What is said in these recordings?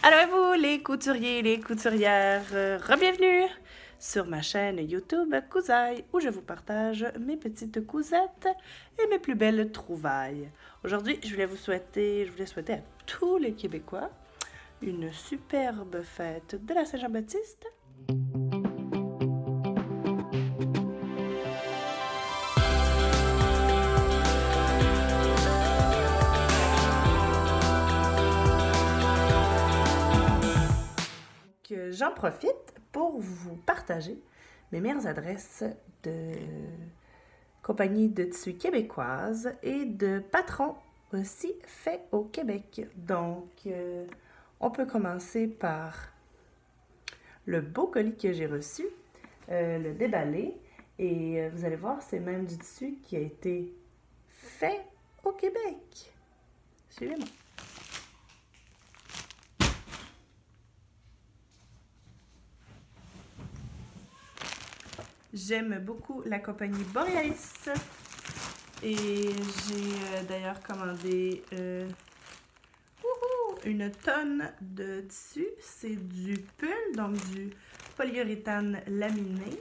Alors vous, les couturiers, les couturières, re-bienvenue sur ma chaîne YouTube Cousaille, où je vous partage mes petites cousettes et mes plus belles trouvailles. Aujourd'hui, je voulais souhaiter à tous les Québécois une superbe fête de la Saint-Jean-Baptiste. J'en profite pour vous partager mes meilleures adresses de compagnies de tissus québécoises et de patrons aussi faits au Québec. Donc, on peut commencer par le beau colis que j'ai reçu, le déballé. Et vous allez voir, c'est même du tissu qui a été fait au Québec. Suivez-moi. J'aime beaucoup la compagnie Borealis et j'ai d'ailleurs commandé une tonne de tissu. C'est du pull, donc du polyuréthane laminé.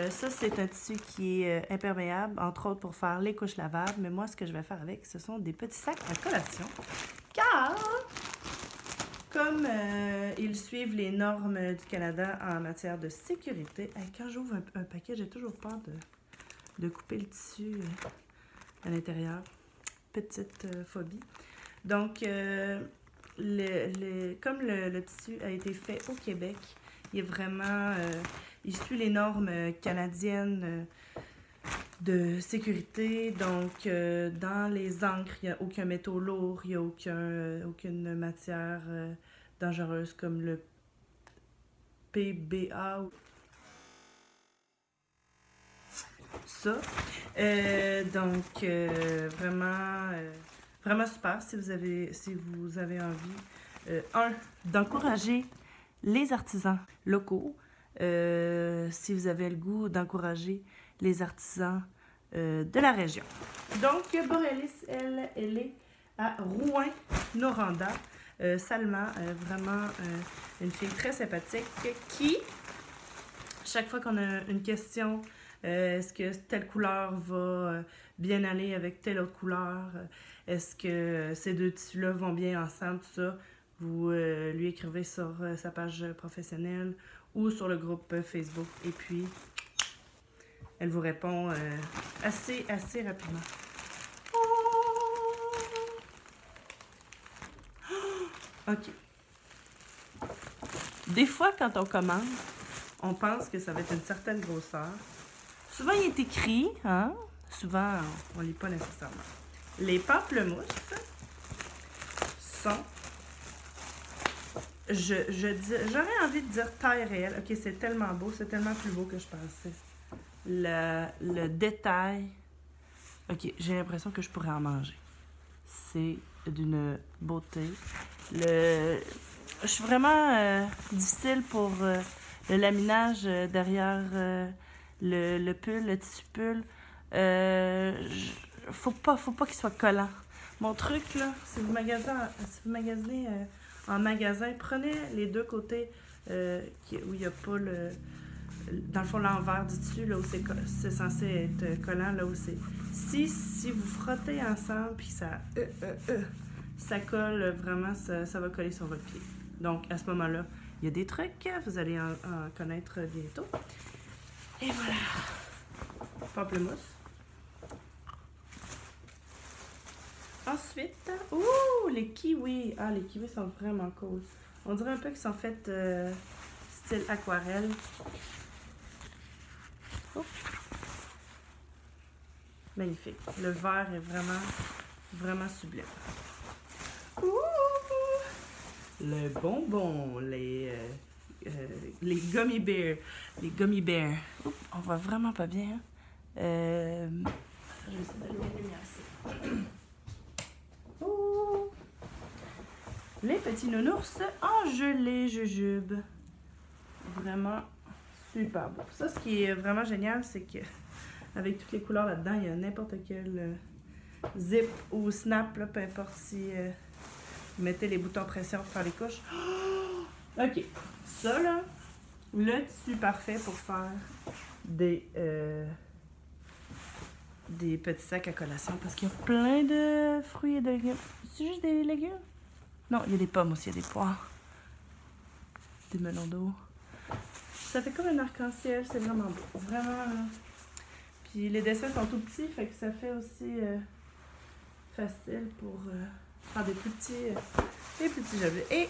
Ça, c'est un tissu qui est imperméable, entre autres pour faire les couches lavables. Mais moi, ce que je vais faire avec, ce sont des petits sacs à collation. Car, comme ils suivent les normes du Canada en matière de sécurité, quand j'ouvre un paquet, j'ai toujours peur de couper le tissu à l'intérieur. Petite phobie. Donc, comme le tissu a été fait au Québec, il est vraiment, il suit les normes canadiennes de sécurité. Donc, dans les encres, il n'y a aucun métaux lourd, il n'y a aucune matière dangereuse comme le PBA. Ça. Donc, vraiment super si vous avez envie, d'encourager les artisans locaux, si vous avez le goût d'encourager les artisans de la région. Donc, Borealis, elle est à Rouyn-Noranda. Salma, vraiment une fille très sympathique qui, chaque fois qu'on a une question, est-ce que telle couleur va bien aller avec telle autre couleur, est-ce que ces deux tissus-là vont bien ensemble, tout ça, vous lui écrivez sur sa page professionnelle ou sur le groupe Facebook et puis elle vous répond assez rapidement. OK. Des fois, quand on commande, on pense que ça va être une certaine grosseur. Souvent, il est écrit, hein? Souvent, on ne lit pas nécessairement. Les pamplemousses sont, j'aurais envie de dire taille réelle. OK, c'est tellement beau, c'est tellement plus beau que je pensais. Le détail. OK, j'ai l'impression que je pourrais en manger. C'est d'une beauté. Je suis vraiment difficile pour le laminage derrière le pull, le tissu pull. Faut pas qu'il soit collant. Mon truc, là, si vous magasinez en magasin, prenez les deux côtés où il n'y a pas dans le fond, l'envers du tissu, là où c'est censé être collant, là où c'est. Si vous frottez ensemble, puis ça colle vraiment, ça va coller sur votre pied. Donc, à ce moment-là, il y a des trucs, vous allez en connaître bientôt. Et voilà. Pamplemousse. Ensuite, les kiwis. Ah, les kiwis sont vraiment cool. On dirait un peu qu'ils sont faits style aquarelle. Oh. Magnifique. Le vert est vraiment sublime. Le bonbon, les gummy bears. Les gummy bears. Oups, on voit vraiment pas bien. Je vais essayer d'allumer la lumière ici. Les petits nounours en gelée jujube. Vraiment super beau. Ça, ce qui est vraiment génial, c'est que avec toutes les couleurs là-dedans, il y a n'importe quel zip ou snap, là, peu importe si vous mettez les boutons pression pour faire les couches. Oh! OK. Ça, là, le tissu parfait pour faire des petits sacs à collation parce qu'il y a plein de fruits et de légumes. C'est juste des légumes? Non, il y a des pommes aussi, il y a des poires. Des melons d'eau. Ça fait comme un arc-en-ciel, c'est vraiment beau. Vraiment, là. Puis les dessins sont tout petits, fait que ça fait aussi facile pour faire des plus petits objets. Et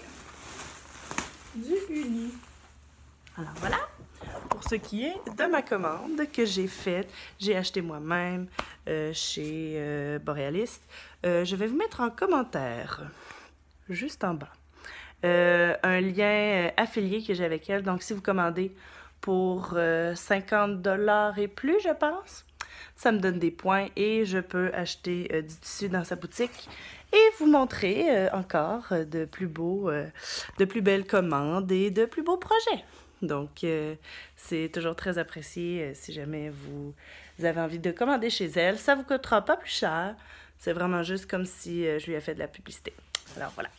du uni. Alors voilà, pour ce qui est de ma commande que j'ai faite, j'ai acheté moi-même chez Boréaliste. Je vais vous mettre en commentaire, juste en bas, un lien affilié que j'ai avec elle. Donc si vous commandez pour 50$ et plus, je pense, ça me donne des points et je peux acheter du tissu dans sa boutique et vous montrer encore de plus belles commandes et de plus beaux projets. Donc, c'est toujours très apprécié si jamais vous avez envie de commander chez elle. Ça vous coûtera pas plus cher. C'est vraiment juste comme si je lui ai fait de la publicité. Alors, voilà.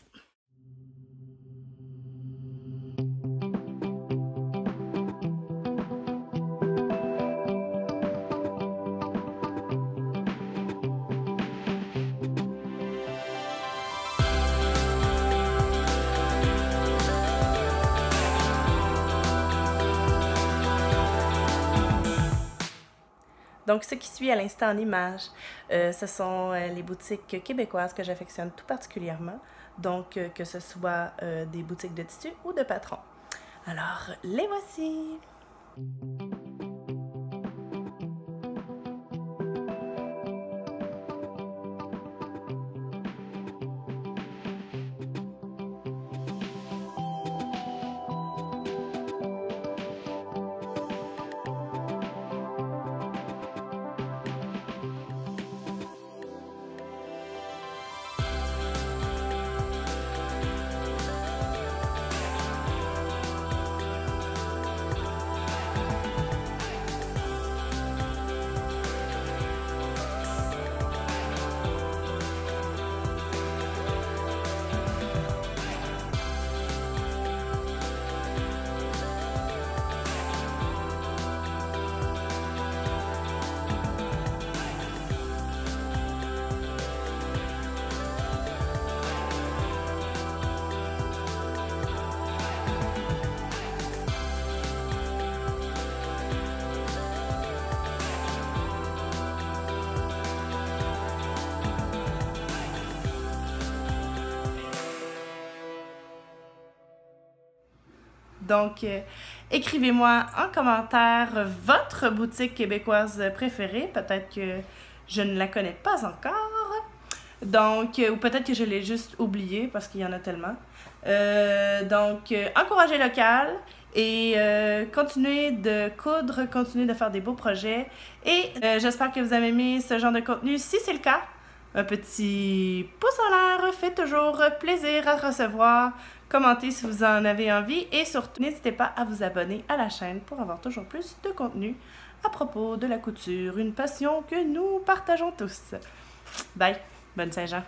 Donc, ce qui suit à l'instant en image, ce sont les boutiques québécoises que j'affectionne tout particulièrement. Donc, que ce soit des boutiques de tissu ou de patrons. Alors, les voici! Donc, écrivez-moi en commentaire votre boutique québécoise préférée. Peut-être que je ne la connais pas encore. Donc, ou peut-être que je l'ai juste oubliée parce qu'il y en a tellement. Donc, encouragez local et continuez de coudre, continuez de faire des beaux projets. Et j'espère que vous avez aimé ce genre de contenu. Si c'est le cas, un petit pouce en l'air fait toujours plaisir à recevoir. Commentez si vous en avez envie et surtout, n'hésitez pas à vous abonner à la chaîne pour avoir toujours plus de contenu à propos de la couture, une passion que nous partageons tous. Bye! Bonne Saint-Jean!